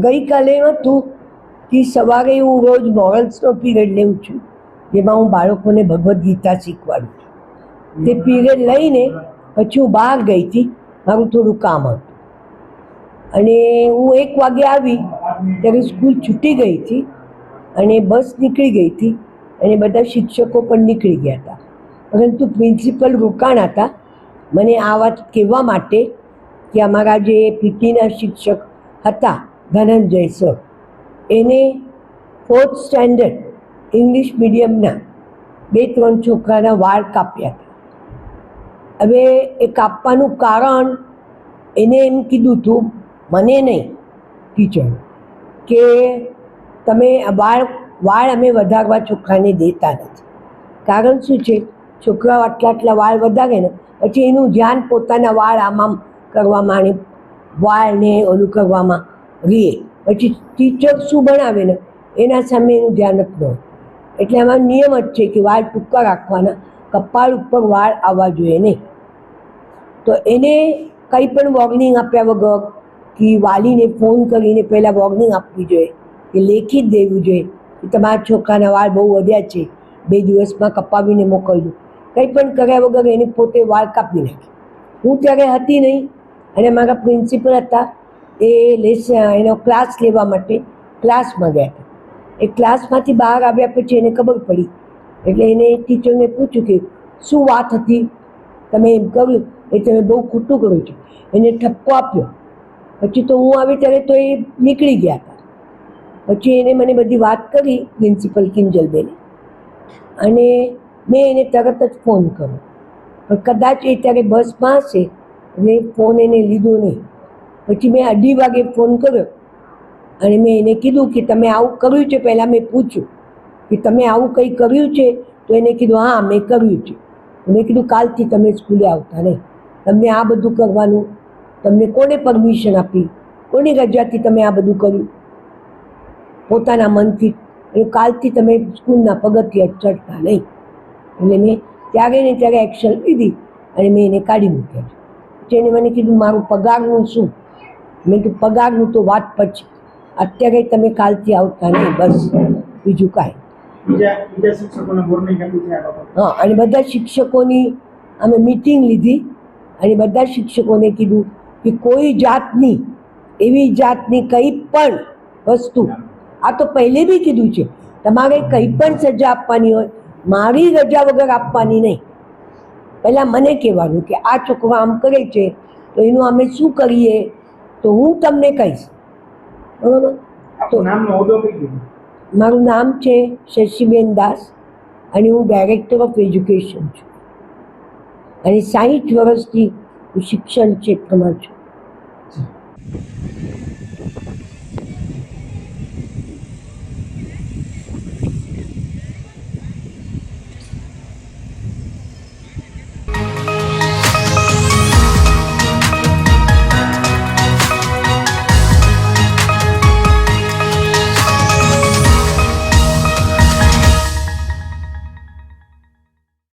ગઈકાલે હતું કે સવારે હું રોજ મોરલ્સનો પીરિયડ લઉં છું, જેમાં હું બાળકોને ભગવદ્ ગીતા શીખવાડું છું. તે પીરિયડ લઈને પછી હું બહાર ગઈ હતી, મારું થોડું કામ હતું અને હું 1 વાગે આવી ત્યારે સ્કૂલ છૂટી ગઈ હતી અને બસ નીકળી ગઈ હતી અને બધા શિક્ષકો પણ નીકળી ગયા હતા, પરંતુ પ્રિન્સિપલ રોકાણા હતા મને આ વાત કહેવા માટે કે અમારા જે પીટીના શિક્ષક હતા ધનંજય સર, એને 4th સ્ટેન્ડર્ડ ઇંગ્લિશ મીડિયમના 2-3 છોકરાના વાળ કાપ્યા હતા. હવે એ કાપવાનું કારણ એને એમ કીધું હતું, મને નહીં ટીચર, કે તમે વાળ અમે વધારવા છોકરાને દેતા નથી. કારણ શું છે, છોકરાઓ આટલા વાળ વધારે ને પછી એનું ધ્યાન પોતાના વાળ આમ કરવામાં અને વાળને ઓલું કરવામાં રહે, પછી ટીચર શું ભણાવે ને એના સામે એનું ધ્યાન જ ન હોય. એટલે આમાં નિયમ જ છે કે વાળ ટૂંકા રાખવાના, કપાળ ઉપર વાળ આવવા જોઈએ નહીં. તો એને કંઈ પણ વોર્નિંગ આપ્યા વગર કે વાલીને ફોન કરીને પહેલાં વોર્નિંગ આપવી જોઈએ કે લેખિત દેવું જોઈએ કે તમારા છોકરાના વાળ બહુ વધ્યા છે, 2 દિવસમાં કપાવીને મોકલજો. કંઈ પણ કર્યા વગર એને પોતે વાળ કાપી નાખી. હું ત્યારે હતી નહીં અને મારા પ્રિન્સિપલ હતા, એ એનો ક્લાસ લેવા માટે ક્લાસમાં ગયા હતા. એ ક્લાસમાંથી બહાર આવ્યા પછી એને ખબર પડી, એટલે એને ટીચરને પૂછ્યું કે શું વાત હતી, તમે એમ કર્યું એ તમે બહુ ખોટું કરો છો. એને ઠપકો આપ્યો. પછી તો હું આવી ત્યારે તો એ નીકળી ગયા હતા. પછી એને મને બધી વાત કરી પ્રિન્સિપલ કિંજલબેને, અને મેં એને તરત જ ફોન કર્યો, પણ કદાચ એ ત્યારે બસમાં હશે એટલે ફોન એને લીધો નહીં. પછી મેં 2:30 વાગે ફોન કર્યો અને મેં એને કીધું કે તમે આવું કર્યું છે. પહેલાં મેં પૂછ્યું કે તમે આવું કંઈ કર્યું છે, તો એને કીધું હા મેં કર્યું છે. મેં કીધું કાલથી તમે સ્કૂલે આવતા નહીં, તમને આ બધું કરવાનું તમને કોને પરમિશન આપી, કોની રજાથી તમે આ બધું કર્યું પોતાના મનથી, એટલે કાલથી તમે સ્કૂલના પગથિયા ચડતા નહીં. એટલે મેં ત્યારે ને ત્યારે એક્શન લીધી અને મેં એને કાઢી મૂક્યા. પછી એને મને કીધું મારું પગારનું શું? મેં કીધું પગારનું તો વાત પછી, અત્યારે તમે કાલથી આવતા નહીં, બસ બીજું કાંઈ. હા, અને બધા શિક્ષકોની અમે મિટિંગ લીધી અને બધા શિક્ષકોને કીધું કે કોઈ જાતની એવી જાતની કંઈ પણ વસ્તુ, આ તો પહેલે બી કીધું છે, તમારે કંઈ પણ સજા આપવાની હોય મારી રજા વગર આપવાની નહીં. પહેલાં મને કહેવાનું કે આ છોકરો આમ કરે છે તો એનું અમે શું કરીએ, તો હું તમને કહીશ. બરાબર? તો મારું નામ છે શશીબેન દાસ અને હું ડાયરેક્ટર ઓફ એજ્યુકેશન છું અને 60 વર્ષથી હું શિક્ષણ ક્ષેત્રમાં છું.